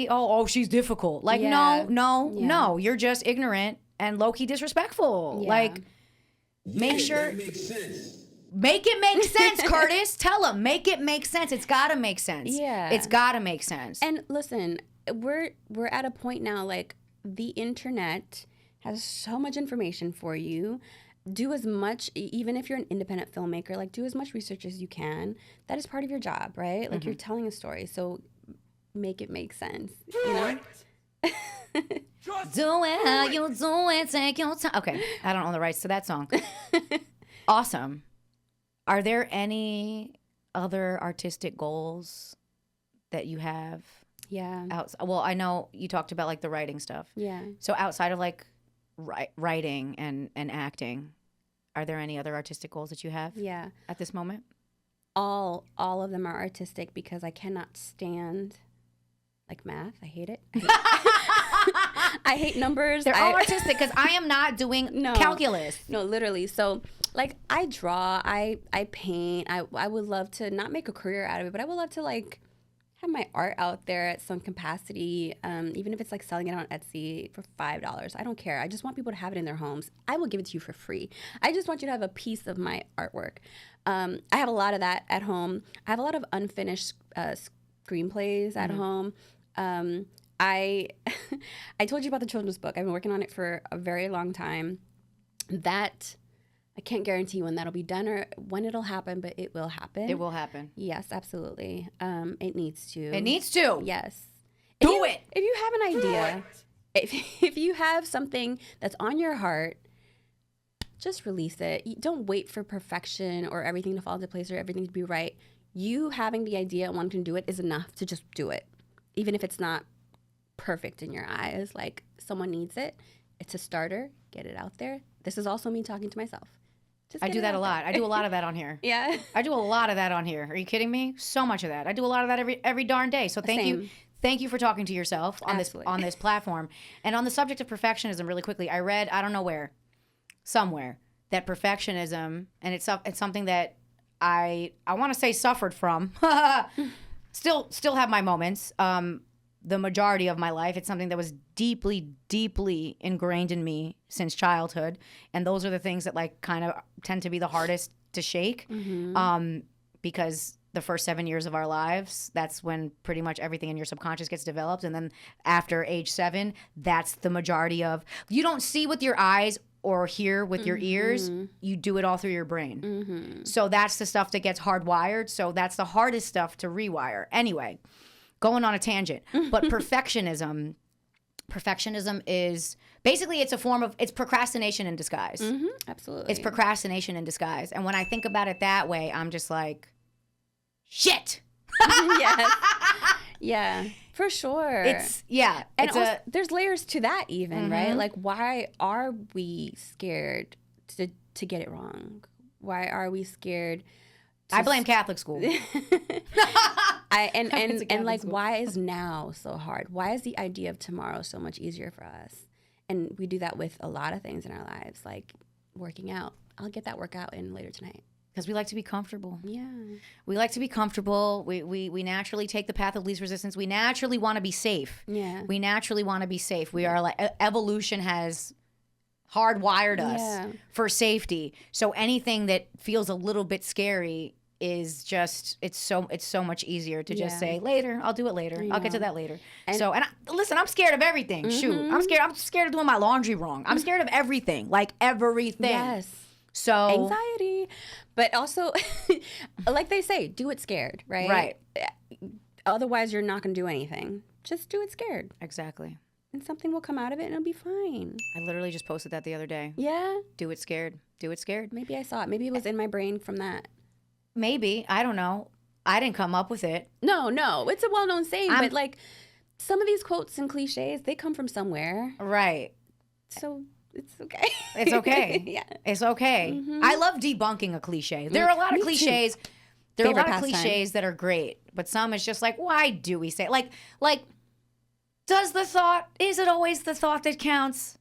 oh, she's difficult. Like, no, you're just ignorant and low-key disrespectful. Yeah. Like, make sure. Make it make sense, Curtis. Tell him. Make it make sense. It's got to make sense. Yeah. It's got to make sense. And listen, we're at a point now, like, the internet has so much information for you. Do as much, even if you're an independent filmmaker, like, do as much research as you can. That is part of your job, right? Like, you're telling a story, so make it make sense. You know? Do it how you do it, take your time. Okay, I don't own the rights to that song. Awesome. Are there any other artistic goals that you have Yeah. well, I know you talked about like the writing stuff. Yeah. So outside of like writing and acting, are there any other artistic goals that you have Yeah. at this moment? All of them are artistic because I cannot stand like math. I hate it. I hate numbers. They're all artistic because I am not doing calculus. No, literally. So like I draw, I paint. I would love to not make a career out of it, but I would love to like have my art out there at some capacity, even if it's like selling it on Etsy for $5. I don't care. I just want people to have it in their homes. I will give it to you for free. I just want you to have a piece of my artwork. I have a lot of that at home. I have a lot of unfinished screenplays at home. I told you about the children's book. I've been working on it for a very long time. That I can't guarantee when that'll be done or when it'll happen, but it will happen. It will happen. Yes, absolutely. It needs to. It needs to. Yes. Do it. If you have an idea, if you have something that's on your heart, just release it. Don't wait for perfection or everything to fall into place or everything to be right. You having the idea and wanting to do it is enough to just do it. Even if it's not perfect in your eyes, like someone needs it. It's a starter. Get it out there. This is also me talking to myself. I do that a lot. I do a lot of that on here. Yeah. I do a lot of that on here. Are you kidding me? So much of that. I do a lot of that every darn day. So thank you. Thank you for talking to yourself on this platform. And on the subject of perfectionism, really quickly, I read, I don't know where, somewhere, that perfectionism, and it's something that I want to say suffered from. Still have my moments. The majority of my life, it's something that was deeply, deeply ingrained in me since childhood. And those are the things that like kind of tend to be the hardest to shake. Because the first 7 years of our lives, that's when pretty much everything in your subconscious gets developed. And then after age 7, that's the majority of, you don't see with your eyes or hear with your ears, you do it all through your brain. So that's the stuff that gets hardwired. So that's the hardest stuff to rewire. Anyway, going on a tangent, but perfectionism is basically, it's a form of, it's procrastination in disguise. Absolutely. It's procrastination in disguise. And when I think about it that way, I'm just like, shit. Yes. Yeah, for sure. There's layers to that even, right? Like, why are we scared to get it wrong? Why are we scared? I blame Catholic school. And like, why is now so hard? Why is the idea of tomorrow so much easier for us? And we do that with a lot of things in our lives, like working out. I'll get that workout in later tonight. Because we like to be comfortable. Yeah. We like to be comfortable. We naturally take the path of least resistance. We naturally want to be safe. Yeah. We naturally want to be safe. We are like, evolution has hardwired us for safety. So anything that feels a little bit scary is just, it's so much easier to just say later. I'll do it later. I'll get to that later. Listen, I'm scared of everything. Shoot, I'm scared of doing my laundry wrong. I'm scared of everything, like everything. Yes. So anxiety, but also, like they say, do it scared, right? Right. Otherwise, you're not going to do anything. Just do it scared. Exactly. And something will come out of it and it'll be fine. I literally just posted that the other day. Yeah. Do it scared. Do it scared. Maybe I saw it. Maybe it was in my brain from that. Maybe. I don't know. I didn't come up with it. No. It's a well-known saying, but like some of these quotes and cliches, they come from somewhere. Right. So it's okay. It's okay. Yeah. It's okay. I love debunking a cliche. There are a lot of cliches. Too. There are a Favorite lot of cliches that are great, but some is just like, why do we say it? Like is it always the thought that counts?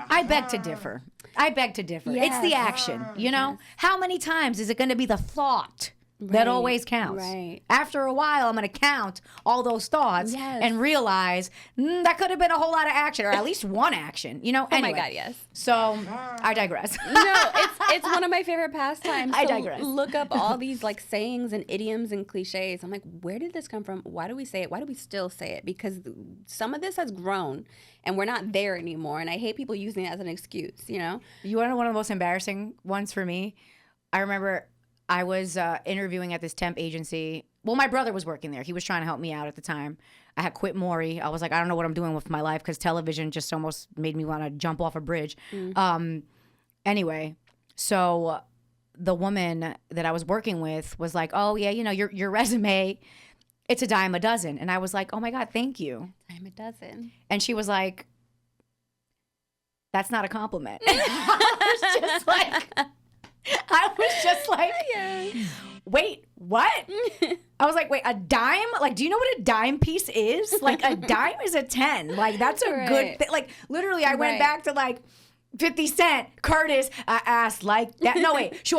I beg to differ. Yes. It's the action, you know? Yes. How many times is it going to be the thought that always counts? Right. After a while, I'm going to count all those thoughts and realize that could have been a whole lot of action, or at least one action, you know? Anyway, Oh my God, yes. So I digress. No, it's one of my favorite pastimes. I digress. Look up all these like sayings and idioms and cliches. I'm like, where did this come from? Why do we say it? Why do we still say it? Because some of this has grown and we're not there anymore. And I hate people using it as an excuse, you know? You want to know one of the most embarrassing ones for me? I remember I was interviewing at this temp agency. Well, my brother was working there. He was trying to help me out at the time. I had quit Maury. I was like, I don't know what I'm doing with my life because television just almost made me want to jump off a bridge. Anyway, so the woman that I was working with was like, oh, yeah, you know, your resume, it's a dime a dozen. And I was like, oh my God, thank you. Dime a dozen. And she was like, that's not a compliment. I was just like, wait, what? I was like, wait, a dime? Like, do you know what a dime piece is? Like, a dime is a 10. Like, that's a good thing. Like, literally, I went back to like 50 Cent, Curtis. I asked like that. No, wait. She's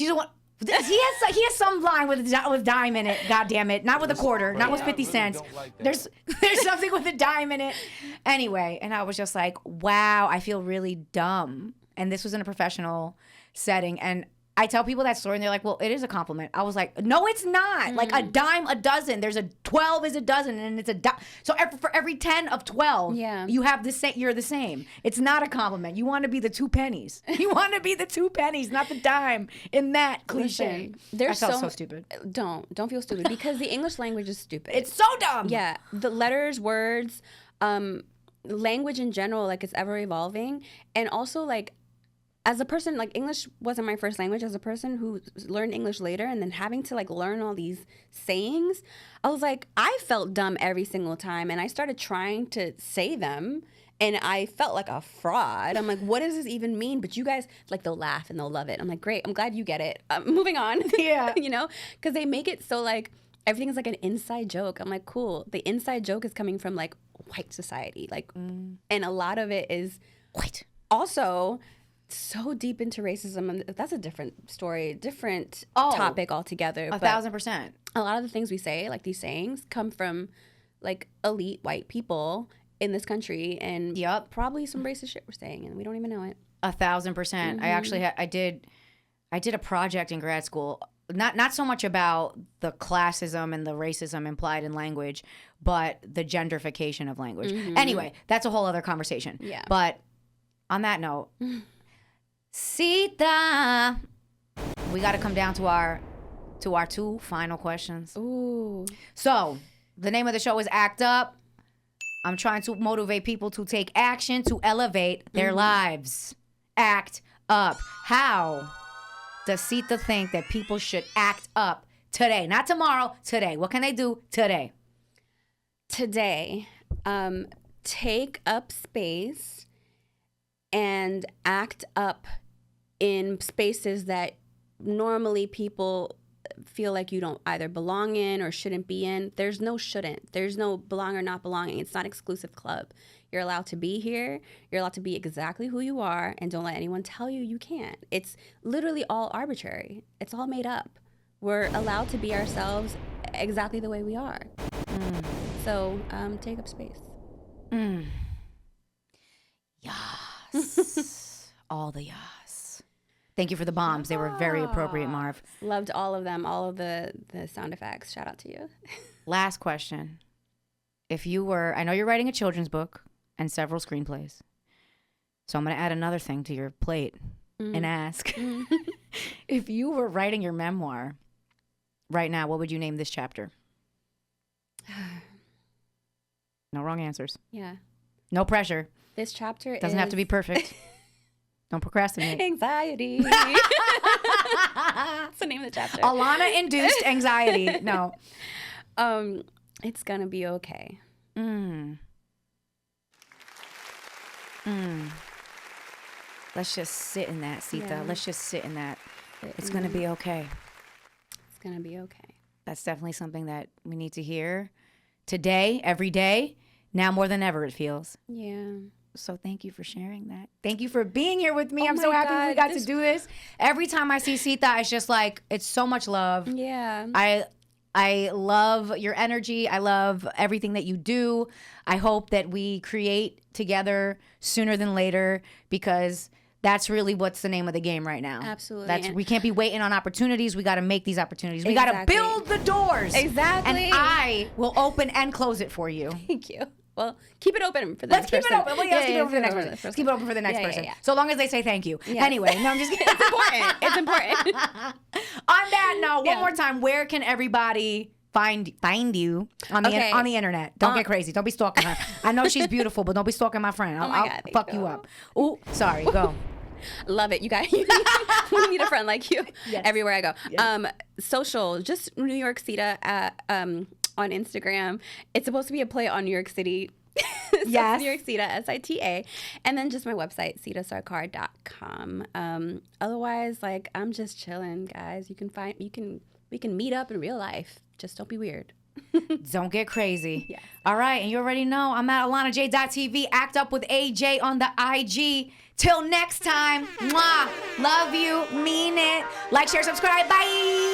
the one. He has some line with dime in it. God damn it! Not with a quarter. Not with 50 cents. Like there's something with a dime in it. Anyway, and I was just like, wow, I feel really dumb. And this was in a professional setting, and I tell people that story and they're like, well, it is a compliment. I was like, no, it's not. Like a dime a dozen. There's a 12 is a dozen, and it's a dime. So for every 10 of 12, you have the same. You're the same. It's not a compliment. You want to be the 2 pennies. You want to be the 2 pennies, not the dime. In that cliche, I felt so stupid. Don't feel stupid because the English language is stupid. It's so dumb. Yeah, the letters, words, language in general, like it's ever evolving, and also like. As a person, like English wasn't my first language. As a person who learned English later and then having to like learn all these sayings, I was like, I felt dumb every single time. And I started trying to say them and I felt like a fraud. I'm like, what does this even mean? But you guys, like they'll laugh and they'll love it. I'm like, great, I'm glad you get it. Moving on. Yeah. You know, because they make it so like everything is like an inside joke. I'm like, cool. The inside joke is coming from like white society. Like, and a lot of it is white. Also, so deep into racism, and that's a different story, different topic altogether. 1,000%. A lot of the things we say, like these sayings, come from like elite white people in this country, and probably some racist shit we're saying, and we don't even know it. 1,000%. I actually I did a project in grad school, not so much about the classism and the racism implied in language, but the gentrification of language. Anyway, that's a whole other conversation. Yeah. But on that note. Sita, we got to come down to our 2 final questions. Ooh. So, the name of the show is Act Up. I'm trying to motivate people to take action to elevate their lives. Act up. How does Sita think that people should act up today? Not tomorrow, today. What can they do today? Today, take up space and act up in spaces that normally people feel like you don't either belong in or shouldn't be in. There's no shouldn't. There's no belong or not belonging. It's not exclusive club. You're allowed to be here. You're allowed to be exactly who you are, and don't let anyone tell you you can't. It's literally all arbitrary. It's all made up. We're allowed to be ourselves exactly the way we are. So take up space. Yes. All the yas. Thank you for the bombs. They were very appropriate, Marv. Loved all of them, all of the sound effects. Shout out to you. Last question. If you were, I know you're writing a children's book and several screenplays. So I'm going to add another thing to your plate and ask. If you were writing your memoir right now, what would you name this chapter? No wrong answers. Yeah. No pressure. This chapter doesn't have to be perfect. Don't procrastinate. Anxiety. That's the name of the chapter. Alana induced anxiety. No. It's gonna be okay. Let's just sit in that, Sita. Yeah. Let's just sit in that. It's gonna be okay. It's gonna be okay. That's definitely something that we need to hear today, every day. Now more than ever, it feels. Yeah. So thank you for sharing that. Thank you for being here with me. Oh I'm so happy God, we got to do this. Every time I see Sita, it's just like, it's so much love. Yeah. I love your energy. I love everything that you do. I hope that we create together sooner than later, because that's really what's the name of the game right now. Absolutely. We can't be waiting on opportunities. We got to make these opportunities. We got to build the doors. Exactly. And I will open and close it for you. Thank you. Well, keep it open for the Let's next keep person. it open. Well, let's keep it open for the next person. Let's keep it open for the next person. So long as they say thank you. Yeah. Anyway, no, I'm just kidding. It's important. It's important. On that note, one more time, where can everybody find you on the internet? Don't get crazy. Don't be stalking her. I know she's beautiful, but don't be stalking my friend. I'll God, fuck you up. Ooh, sorry. Go. Love it. You guys, we need a friend like you everywhere I go. Yes. Social, just New York Sita on Instagram. It's supposed to be a play on New York City. So Yes. New York Sita, Sita. And then just my website, sitasarkar.com. Otherwise, like, I'm just chilling, guys. We can meet up in real life. Just don't be weird. Don't get crazy. Yes. All right, and you already know I'm at AlanaJ.tv. Act Up with AJ on the IG. Till next time. Mwah. Love you. Mean it. Like, share, subscribe. Bye.